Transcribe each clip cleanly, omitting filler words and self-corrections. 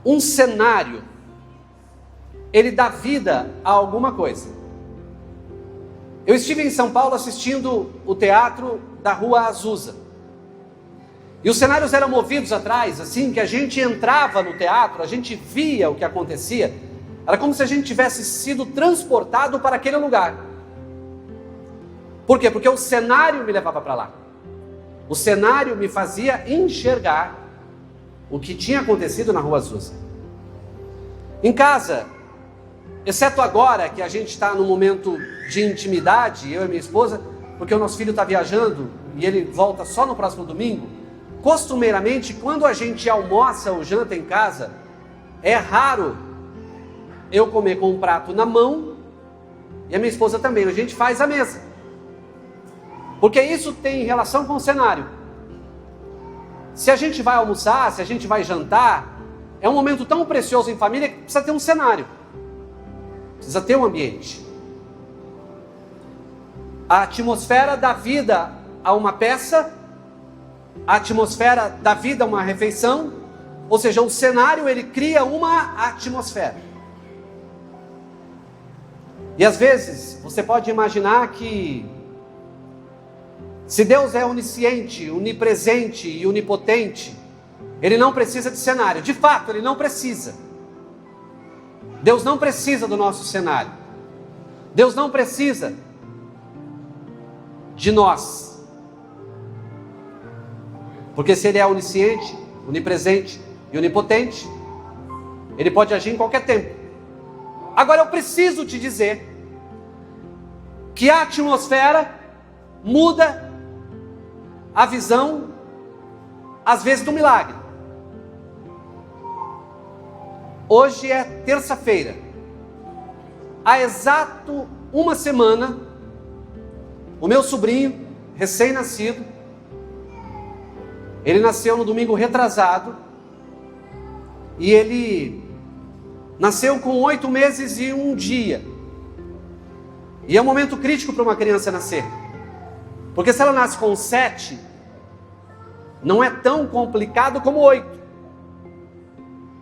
Um cenário, ele dá vida a alguma coisa. Eu estive em São Paulo assistindo o teatro da Rua Azusa. E os cenários eram movidos atrás, assim que a gente entrava no teatro, a gente via o que acontecia. Era como se a gente tivesse sido transportado para aquele lugar. Por quê? Porque o cenário me levava para lá. O cenário me fazia enxergar o que tinha acontecido na Rua Azusa. Em casa, exceto agora que a gente está num momento de intimidade, eu e minha esposa, porque o nosso filho está viajando e ele volta só no próximo domingo, costumeiramente, quando a gente almoça ou janta em casa, é raro eu comer com um prato na mão e a minha esposa também, a gente faz a mesa. Porque isso tem relação com o cenário. Se a gente vai almoçar, se a gente vai jantar, é um momento tão precioso em família que precisa ter um cenário. Precisa ter um ambiente. A atmosfera dá vida a uma peça, a atmosfera dá vida a uma refeição, ou seja, o cenário ele cria uma atmosfera. E às vezes você pode imaginar que se Deus é onisciente, onipresente e onipotente, Ele não precisa de cenário. De fato, Ele não precisa. Deus não precisa do nosso cenário. Deus não precisa de nós. Porque se Ele é onisciente, onipresente e onipotente, Ele pode agir em qualquer tempo. Agora eu preciso te dizer que a atmosfera muda a visão, às vezes, do milagre. Hoje é terça-feira. Há exato uma semana, o meu sobrinho, recém-nascido, ele nasceu no domingo retrasado, e ele nasceu com 8 meses e 1 dia. E é um momento crítico para uma criança nascer. Porque se ela nasce com 7, não é tão complicado como 8.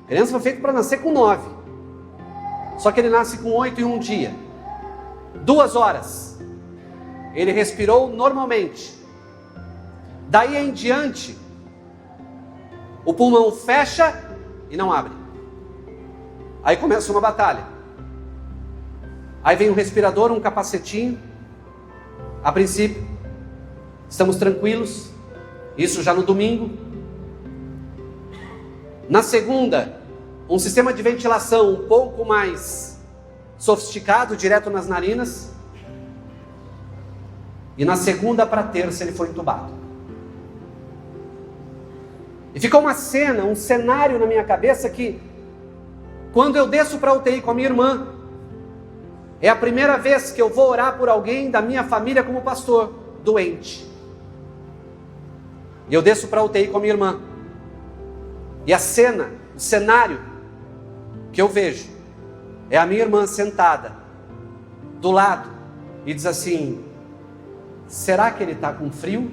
A criança foi feita para nascer com 9. Só que ele nasce com 8 e 1 dia. 2 horas. Ele respirou normalmente. Daí em diante, o pulmão fecha e não abre. Aí começa uma batalha. Aí vem um respirador, um capacetinho. A princípio, estamos tranquilos, isso já no domingo. Na segunda, um sistema de ventilação um pouco mais sofisticado, direto nas narinas. E na segunda para terça ele foi entubado. E ficou uma cena, um cenário na minha cabeça que, quando eu desço para a UTI com a minha irmã, é a primeira vez que eu vou orar por alguém da minha família como pastor, doente. E eu desço para a UTI com a minha irmã. E a cena, o cenário que eu vejo, é a minha irmã sentada do lado e diz assim: será que ele está com frio?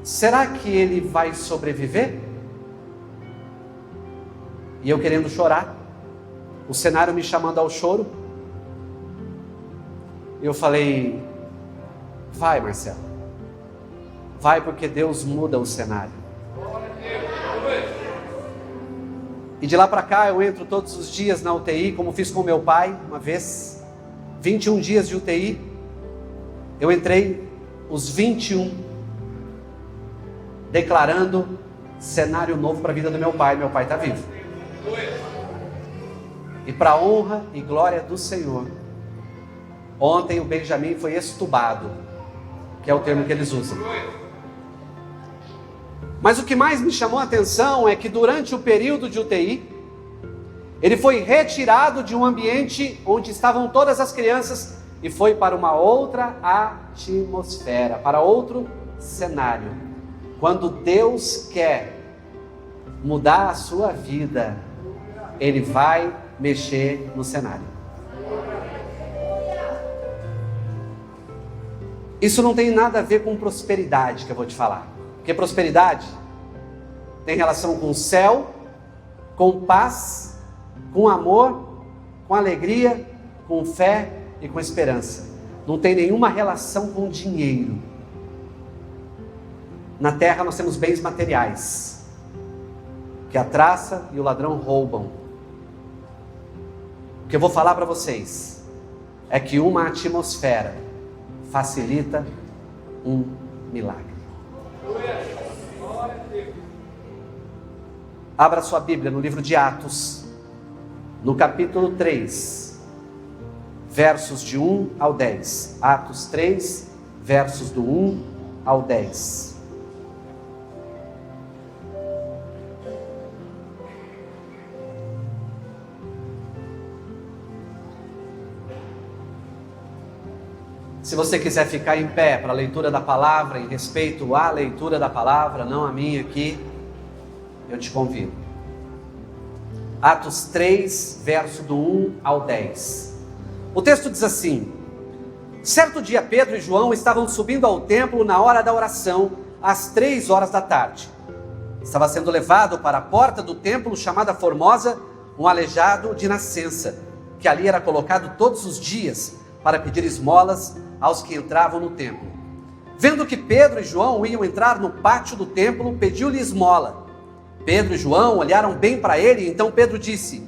Será que ele vai sobreviver? E eu querendo chorar, o cenário me chamando ao choro. Eu falei: vai, Marcelo, vai, porque Deus muda o cenário. E de lá para cá eu entro todos os dias na UTI, como fiz com meu pai uma vez. 21 dias de UTI, eu entrei os 21 declarando cenário novo para a vida do meu pai. Meu pai está vivo. E para a honra e glória do Senhor, ontem o Benjamin foi extubado, que é o termo que eles usam. Mas o que mais me chamou a atenção é que durante o período de UTI, ele foi retirado de um ambiente onde estavam todas as crianças e foi para uma outra atmosfera, para outro cenário. Quando Deus quer mudar a sua vida, Ele vai mexer no cenário. Isso não tem nada a ver com prosperidade que eu vou te falar. Porque prosperidade tem relação com o céu, com paz, com amor, com alegria, com fé e com esperança. Não tem nenhuma relação com dinheiro. Na terra nós temos bens materiais, que a traça e o ladrão roubam. O que eu vou falar para vocês é que uma atmosfera facilita um milagre. Abra sua Bíblia no livro de Atos, no capítulo 3, versos de 1 ao 10. Atos 3, versos do 1 ao 10. Se você quiser ficar em pé para a leitura da palavra, em respeito à leitura da palavra, não a minha aqui, eu te convido. Atos 3, verso do 1 ao 10. O texto diz assim: certo dia Pedro e João estavam subindo ao templo na hora da oração, às 3 horas da tarde. Estava sendo levado para a porta do templo chamada Formosa, um aleijado de nascença, que ali era colocado todos os dias para pedir esmolas aos que entravam no templo. Vendo que Pedro e João iam entrar no pátio do templo, pediu-lhe esmola. Pedro e João olharam bem para ele, e então Pedro disse: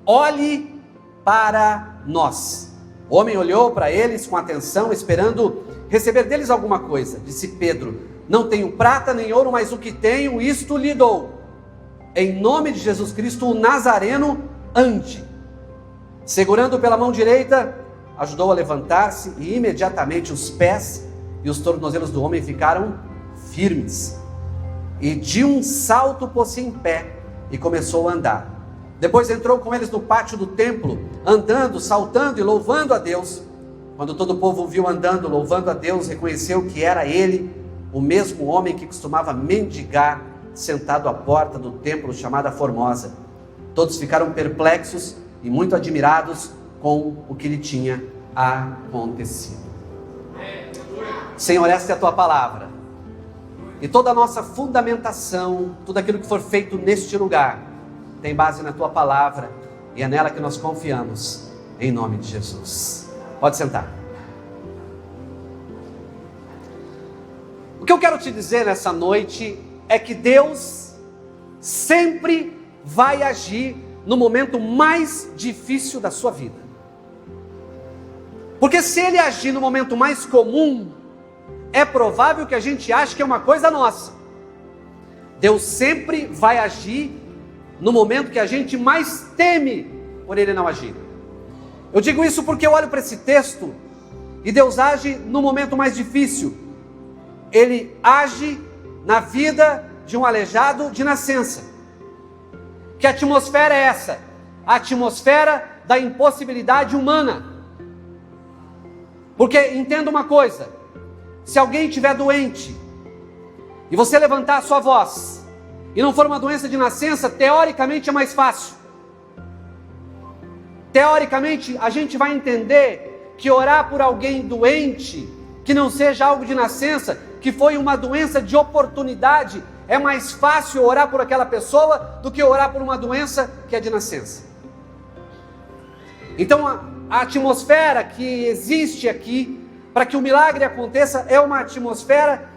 olhe para nós. O homem olhou para eles com atenção, esperando receber deles alguma coisa. Disse Pedro: não tenho prata nem ouro, mas o que tenho, isto lhe dou. Em nome de Jesus Cristo, o Nazareno, ande. Segurando pela mão direita, ajudou a levantar-se, e imediatamente os pés e os tornozelos do homem ficaram firmes. E de um salto pôs-se em pé e começou a andar. Depois entrou com eles no pátio do templo, andando, saltando e louvando a Deus. Quando todo o povo o viu andando, louvando a Deus, reconheceu que era ele, o mesmo homem que costumava mendigar, sentado à porta do templo chamada Formosa. Todos ficaram perplexos e muito admirados com o que lhe tinha acontecido. Senhor, esta é a tua palavra. E toda a nossa fundamentação, tudo aquilo que for feito neste lugar, tem base na tua palavra, e é nela que nós confiamos, em nome de Jesus. Pode sentar. O que eu quero te dizer nessa noite é que Deus sempre vai agir no momento mais difícil da sua vida. Porque se Ele agir no momento mais comum, é provável que a gente ache que é uma coisa nossa. Deus sempre vai agir no momento que a gente mais teme por Ele não agir. Eu digo isso porque eu olho para esse texto e Deus age no momento mais difícil. Ele age na vida de um aleijado de nascença. Que atmosfera é essa? A atmosfera da impossibilidade humana. Porque entenda uma coisa: se alguém estiver doente e você levantar a sua voz e não for uma doença de nascença, teoricamente é mais fácil. Teoricamente a gente vai entender que orar por alguém doente, que não seja algo de nascença, que foi uma doença de oportunidade, é mais fácil orar por aquela pessoa do que orar por uma doença que é de nascença. Então a atmosfera que existe aqui para que o milagre aconteça é uma atmosfera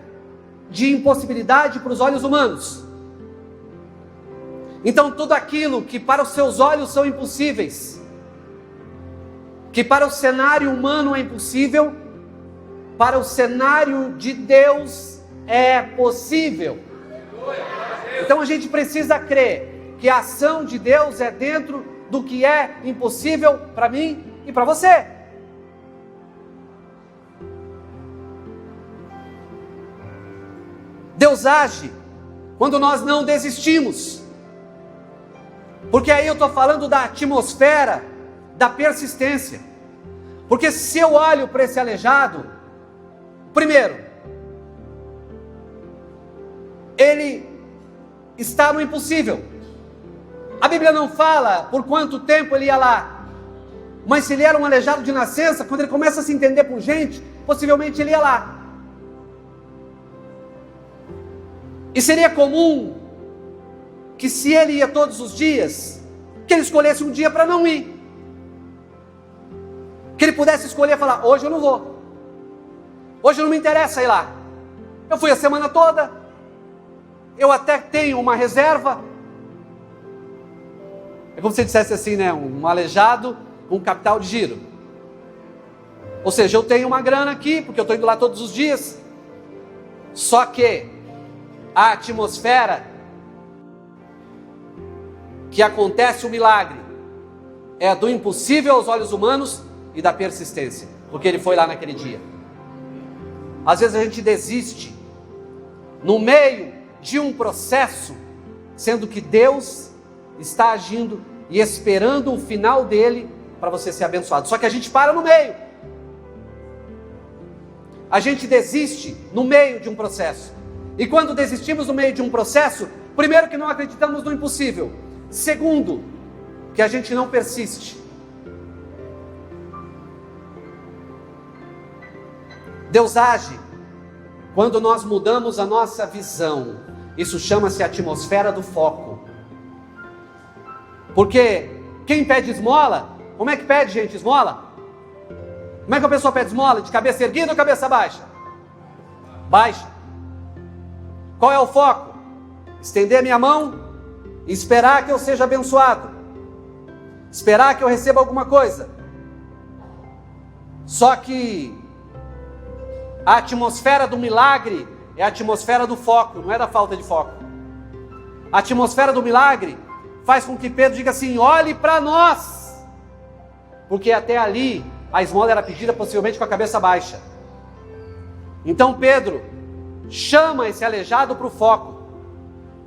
de impossibilidade para os olhos humanos. Então tudo aquilo que para os seus olhos são impossíveis, que para o cenário humano é impossível, para o cenário de Deus é possível. Então a gente precisa crer que a ação de Deus é dentro do que é impossível para mim e para você. Deus age quando nós não desistimos. Porque aí eu estou falando da atmosfera da persistência. Porque se eu olho para esse aleijado, primeiro, ele está no impossível. A Bíblia não fala por quanto tempo ele ia lá. Mas se ele era um aleijado de nascença, quando ele começa a se entender por gente, possivelmente ele ia lá. E seria comum que se ele ia todos os dias, que ele escolhesse um dia para não ir. Que ele pudesse escolher e falar: hoje eu não vou. Hoje não me interessa ir lá. Eu fui a semana toda. Eu até tenho uma reserva. É como se dissesse assim, né? Um aleijado, um capital de giro. Ou seja, eu tenho uma grana aqui, porque eu estou indo lá todos os dias. Só que a atmosfera que acontece o milagre é do impossível aos olhos humanos e da persistência, porque ele foi lá naquele dia. Às vezes a gente desiste no meio de um processo, sendo que Deus está agindo e esperando o final dele para você ser abençoado. Só que a gente para no meio. A gente desiste no meio de um processo. E quando desistimos no meio de um processo, primeiro que não acreditamos no impossível. Segundo, que a gente não persiste. Deus age quando nós mudamos a nossa visão. Isso chama-se atmosfera do foco. Porque quem pede esmola, como é que pede, gente, esmola? Como é que a pessoa pede esmola? De cabeça erguida ou cabeça baixa? Baixa. Qual é o foco? Estender a minha mão e esperar que eu seja abençoado. Esperar que eu receba alguma coisa. Só que a atmosfera do milagre é a atmosfera do foco, não é da falta de foco. A atmosfera do milagre faz com que Pedro diga assim: olhe para nós. Porque até ali a esmola era pedida possivelmente com a cabeça baixa. Então Pedro chama esse aleijado para o foco.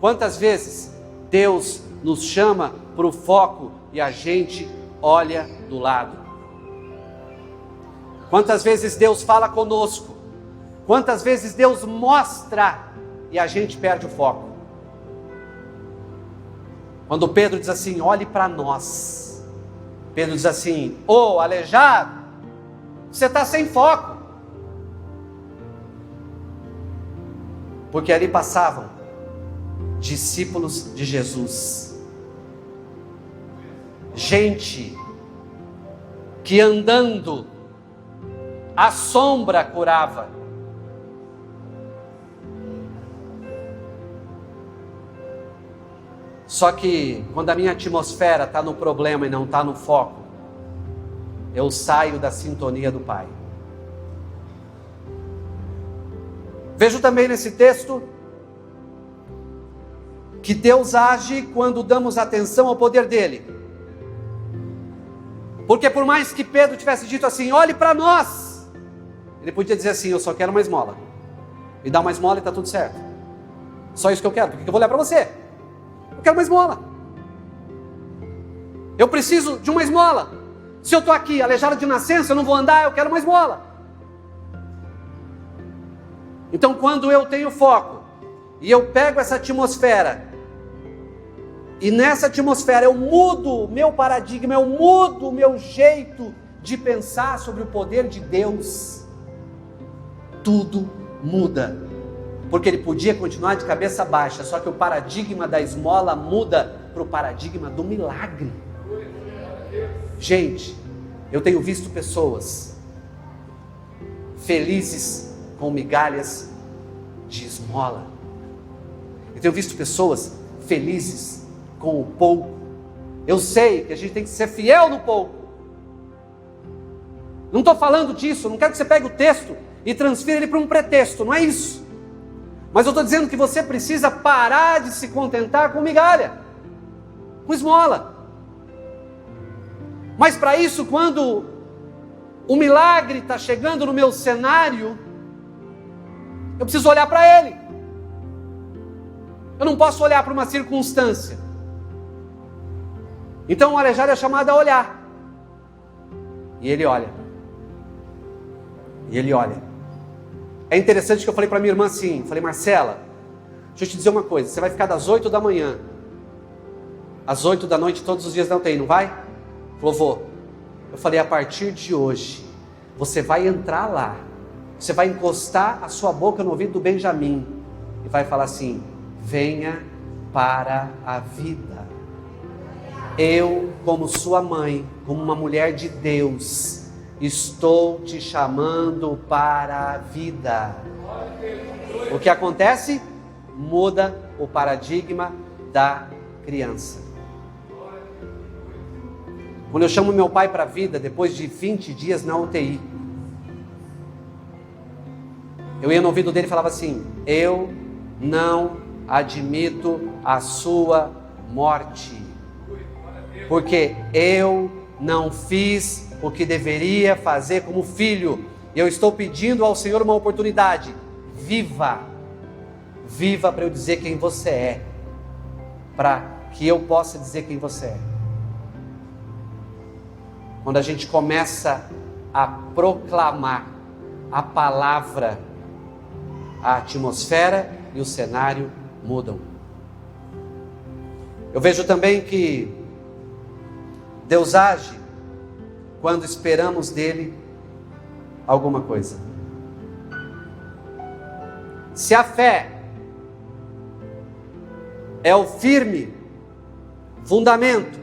Quantas vezes Deus nos chama para o foco e a gente olha do lado? Quantas vezes Deus fala conosco? Quantas vezes Deus mostra e a gente perde o foco? Quando Pedro diz assim: olhe para nós. Pedro diz assim: ô aleijado, você está sem foco. Porque ali passavam discípulos de Jesus. Gente que andando a sombra curava. Só que quando a minha atmosfera está no problema e não está no foco, eu saio da sintonia do Pai. Vejo também nesse texto que Deus age quando damos atenção ao poder dele. Porque por mais que Pedro tivesse dito assim: olhe para nós, ele podia dizer assim: eu só quero uma esmola. Me dá uma esmola e está tudo certo. Só isso que eu quero. Por que eu vou olhar para você? Eu quero uma esmola. Eu preciso de uma esmola. Se eu estou aqui aleijado de nascença, eu não vou andar, eu quero uma esmola. Então quando eu tenho foco e eu pego essa atmosfera, e nessa atmosfera eu mudo o meu paradigma, eu mudo o meu jeito de pensar sobre o poder de Deus, tudo muda. Porque ele podia continuar de cabeça baixa, só que o paradigma da esmola muda para o paradigma do milagre. Gente, eu tenho visto pessoas felizes com migalhas de esmola. Eu tenho visto pessoas felizes com o pouco. Eu sei que a gente tem que ser fiel no pouco. Não estou falando disso, não quero que você pegue o texto e transfira ele para um pretexto, não é isso. Mas eu estou dizendo que você precisa parar de se contentar com migalha, com esmola. Mas para isso, quando o milagre está chegando no meu cenário, eu preciso olhar para ele. Eu não posso olhar para uma circunstância. Então o aleijado é chamado a olhar. E ele olha. E ele olha. É interessante que eu falei para minha irmã assim, falei: Marcela, deixa eu te dizer uma coisa, você vai ficar das 8 da manhã às 8 da noite todos os dias da UTI, não vai? Falou: vou. Eu falei: a partir de hoje, você vai entrar lá, você vai encostar a sua boca no ouvido do Benjamin e vai falar assim: venha para a vida. Eu, como sua mãe, como uma mulher de Deus, estou te chamando para a vida. O que acontece? Muda o paradigma da criança. Quando eu chamo meu pai para a vida, depois de 20 dias na UTI, eu ia no ouvido dele e falava assim: eu não admito a sua morte, porque eu não fiz o que deveria fazer como filho. Eu estou pedindo ao Senhor uma oportunidade. Viva para eu dizer quem você é, para que eu possa dizer quem você é. Quando a gente começa a proclamar a palavra, a atmosfera e o cenário mudam. Eu vejo também que Deus age quando esperamos dele alguma coisa. Se a fé é o firme fundamento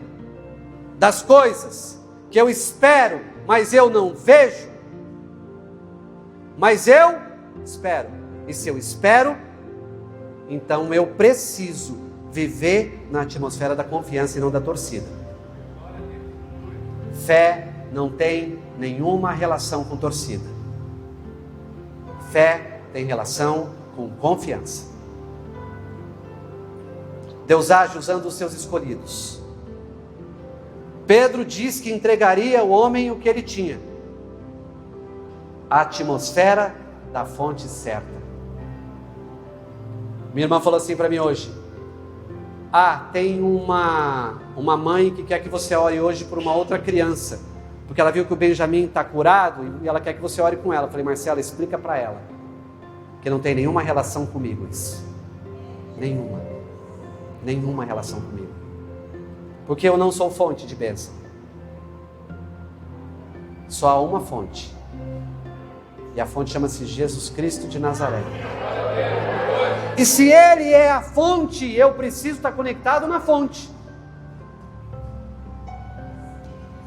das coisas que eu espero, mas eu não vejo, mas eu espero. E se eu espero, então eu preciso viver na atmosfera da confiança e não da torcida. Fé não tem nenhuma relação com torcida. Fé tem relação com confiança. Deus age usando os seus escolhidos. Pedro diz que entregaria ao homem o que ele tinha. A atmosfera da fonte certa. Minha irmã falou assim para mim hoje: tem uma mãe que quer que você ore hoje por uma outra criança, porque ela viu que o Benjamin está curado e ela quer que você ore com ela. Eu falei: Marcela, explica para ela que não tem nenhuma relação comigo isso. Nenhuma relação comigo, porque eu não sou fonte de bênção. Só há uma fonte, e a fonte chama-se Jesus Cristo de Nazaré. E se Ele é a fonte, eu preciso estar conectado na fonte.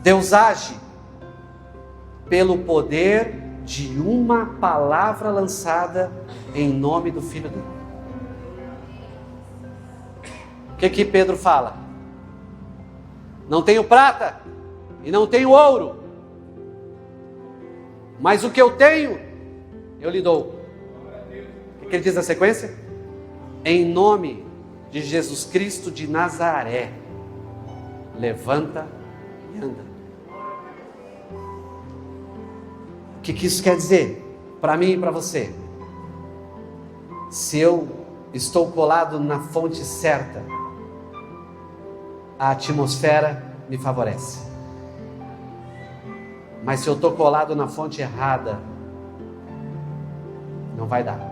Deus age pelo poder de uma palavra lançada em nome do Filho dele. O que Pedro fala? Não tenho prata e não tenho ouro, mas o que eu tenho, eu lhe dou. O que ele diz na sequência? Em nome de Jesus Cristo de Nazaré, levanta e anda. O que isso quer dizer para mim e para você? Se eu estou colado na fonte certa, a atmosfera me favorece. Mas se eu estou colado na fonte errada, não vai dar.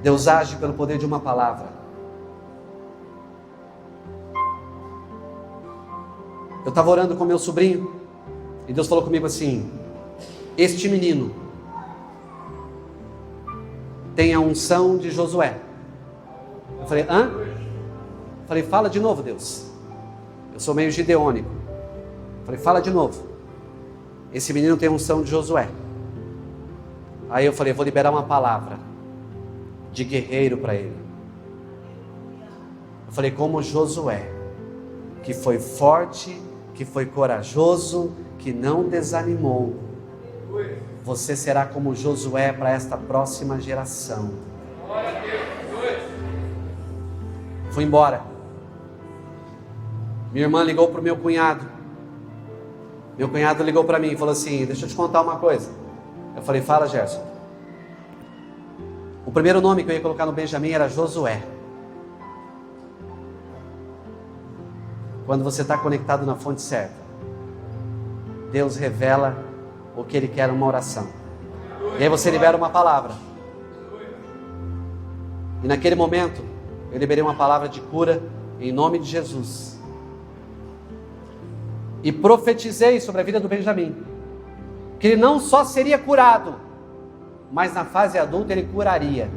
Deus age pelo poder de uma palavra. Eu estava orando com meu sobrinho e Deus falou comigo assim: este menino tem a unção de Josué. Eu falei: hã? Eu falei: fala de novo, Deus. Eu sou meio gideônico. Eu falei: fala de novo. Esse menino tem a unção de Josué. Aí eu falei: vou liberar uma palavra de guerreiro para ele. Eu falei: como Josué, que foi forte, que foi corajoso, que não desanimou, você será como Josué para esta próxima geração. Fui embora. Minha irmã ligou para o meu cunhado. Meu cunhado ligou para mim e falou assim: deixa eu te contar uma coisa. Eu falei: fala, Gerson. O primeiro nome que eu ia colocar no Benjamin era Josué. Quando você está conectado na fonte certa, Deus revela o que Ele quer numa oração. E aí você libera uma palavra. E naquele momento, eu liberei uma palavra de cura em nome de Jesus. E profetizei sobre a vida do Benjamin, que ele não só seria curado, mas na fase adulta ele curaria.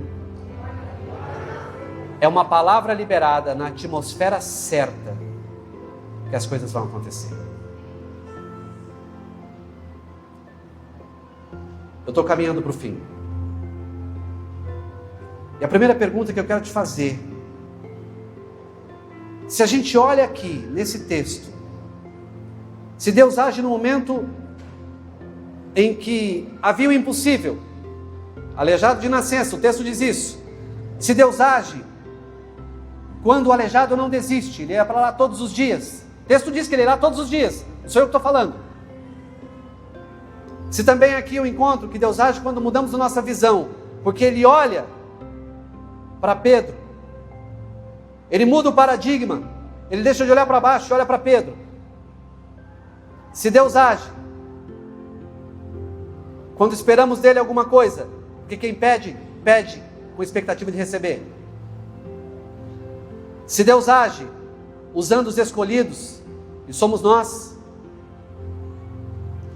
É uma palavra liberada na atmosfera certa que as coisas vão acontecer. Eu estou caminhando para o fim. E a primeira pergunta que eu quero te fazer: se a gente olha aqui nesse texto, se Deus age no momento em que havia o impossível, aleijado de nascença, o texto diz isso. Se Deus age quando o aleijado não desiste, ele ia para lá todos os dias. O texto diz que ele irá todos os dias, não sou eu que estou falando. Se também aqui eu encontro que Deus age quando mudamos a nossa visão, porque ele olha para Pedro, ele muda o paradigma, ele deixa de olhar para baixo e olha para Pedro. Se Deus age quando esperamos dele alguma coisa, porque quem pede, pede com expectativa de receber. Se Deus age usando os escolhidos, e somos nós.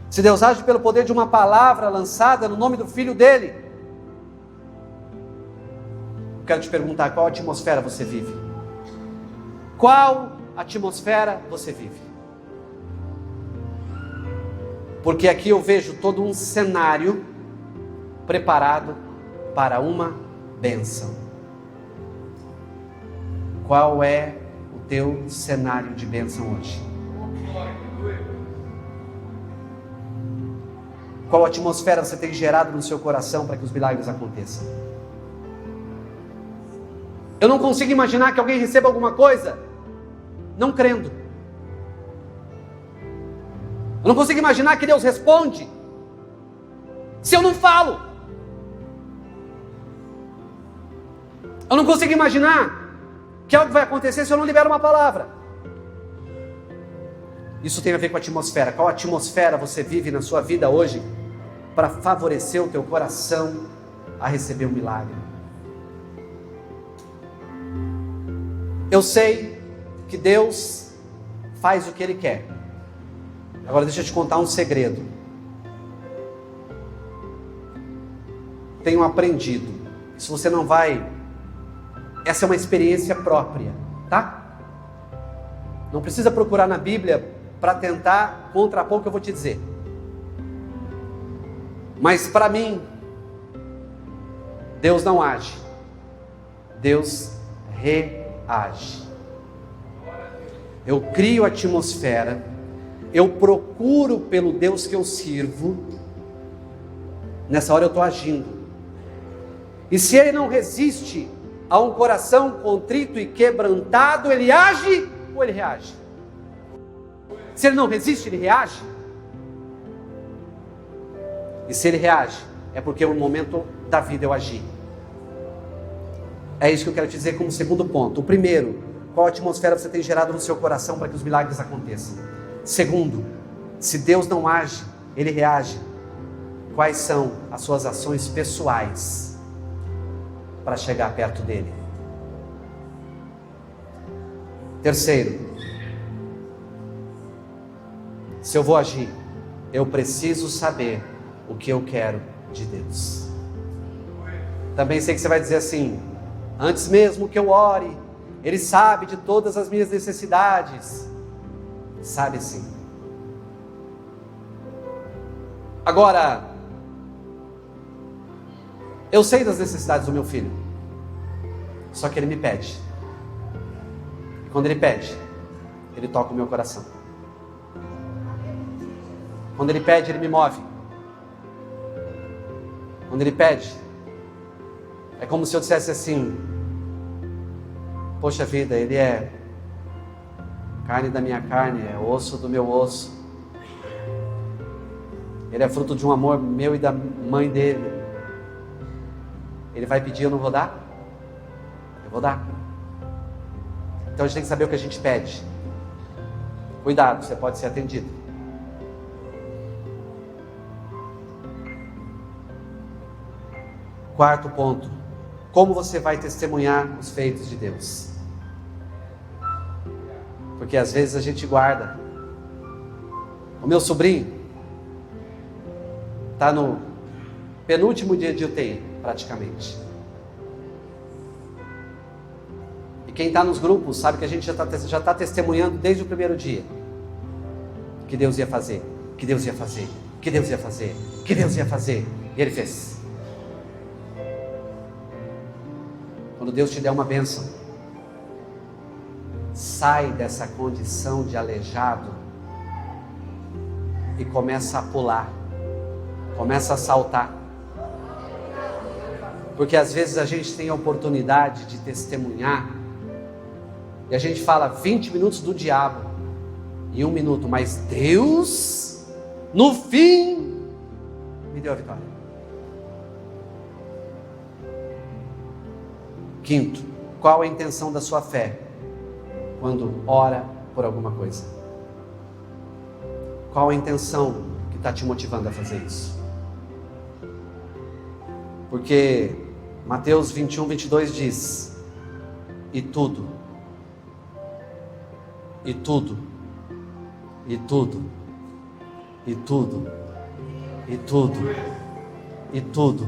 Se Deus age pelo poder de uma palavra lançada no nome do Filho dele, eu quero te perguntar: qual atmosfera você vive? Qual atmosfera você vive? Porque aqui eu vejo todo um cenário preparado para uma bênção. Qual é o teu cenário de bênção hoje? Qual atmosfera você tem gerado no seu coração para que os milagres aconteçam? Eu não consigo imaginar que alguém receba alguma coisa não crendo. Eu não consigo imaginar que Deus responde se eu não falo. Eu não consigo imaginar que algo vai acontecer se eu não libero uma palavra. Isso tem a ver com a atmosfera. Qual atmosfera você vive na sua vida hoje para favorecer o teu coração a receber um milagre? Eu sei que Deus faz o que Ele quer. Agora deixa eu te contar um segredo. Tenho aprendido. Se você não vai... Essa é uma experiência própria, tá? Não precisa procurar na Bíblia para tentar contrapor o que eu vou te dizer. Mas para mim, Deus não age. Deus reage. Eu crio a atmosfera. Eu procuro pelo Deus que eu sirvo. Nessa hora eu estou agindo. E se Ele não resiste a um coração contrito e quebrantado, Ele age ou Ele reage? Se Ele não resiste, Ele reage. E se Ele reage, é porque no momento da vida eu agi. É isso que eu quero te dizer como segundo ponto. O primeiro, qual atmosfera você tem gerado no seu coração para que os milagres aconteçam? Segundo, se Deus não age, Ele reage. Quais são as suas ações pessoais para chegar perto dEle? Terceiro, se eu vou agir, eu preciso saber o que eu quero de Deus. Também sei que você vai dizer assim: antes mesmo que eu ore, Ele sabe de todas as minhas necessidades. Sabe sim. Agora, eu sei das necessidades do meu filho, só que ele me pede. E quando ele pede, ele toca o meu coração. Quando ele pede, ele me move. Quando ele pede, é como se eu dissesse assim: poxa vida, ele é carne da minha carne, é osso do meu osso. Ele é fruto de um amor meu e da mãe dele. Ele vai pedir, eu não vou dar? Eu vou dar. Então a gente tem que saber o que a gente pede. Cuidado, você pode ser atendido. Quarto ponto: como você vai testemunhar os feitos de Deus? Porque às vezes a gente guarda. O meu sobrinho está no Penúltimo dia de UTI, praticamente. E quem está nos grupos sabe que a gente já está testemunhando desde o primeiro dia que Deus ia fazer, que Deus ia fazer, que Deus ia fazer, que Deus ia fazer. E Ele fez. Quando Deus te der uma bênção, sai dessa condição de aleijado e começa a pular, começa a saltar. Porque às vezes a gente tem a oportunidade de testemunhar e a gente fala 20 minutos do diabo em 1 minuto, mas Deus, no fim, me deu a vitória. Quinto, qual a intenção da sua fé quando ora por alguma coisa? Qual a intenção que está te motivando a fazer isso? Porque Mateus 21, 22 diz: e tudo, e tudo, e tudo, e tudo, e tudo, e tudo,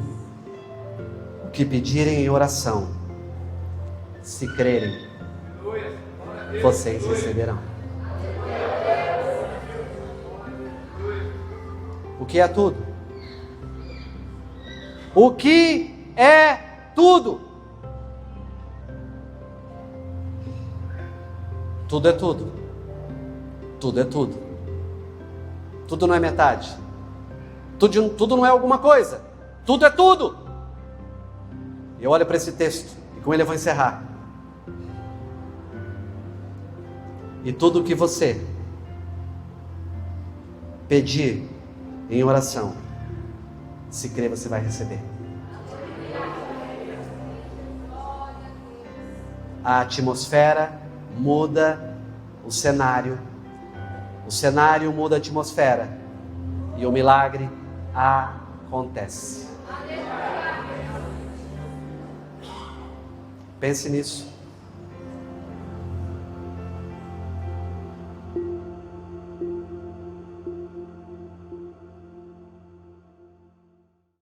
o que pedirem em oração, se crerem, vocês receberão. O que é tudo? O que é tudo? Tudo é tudo. Tudo é tudo. Tudo não é metade. Tudo não é alguma coisa. Tudo é tudo. E eu olho para esse texto e com ele eu vou encerrar. E tudo o que você pedir em oração, se crer, você vai receber. A atmosfera muda o cenário muda a atmosfera, e o milagre acontece. Pense nisso.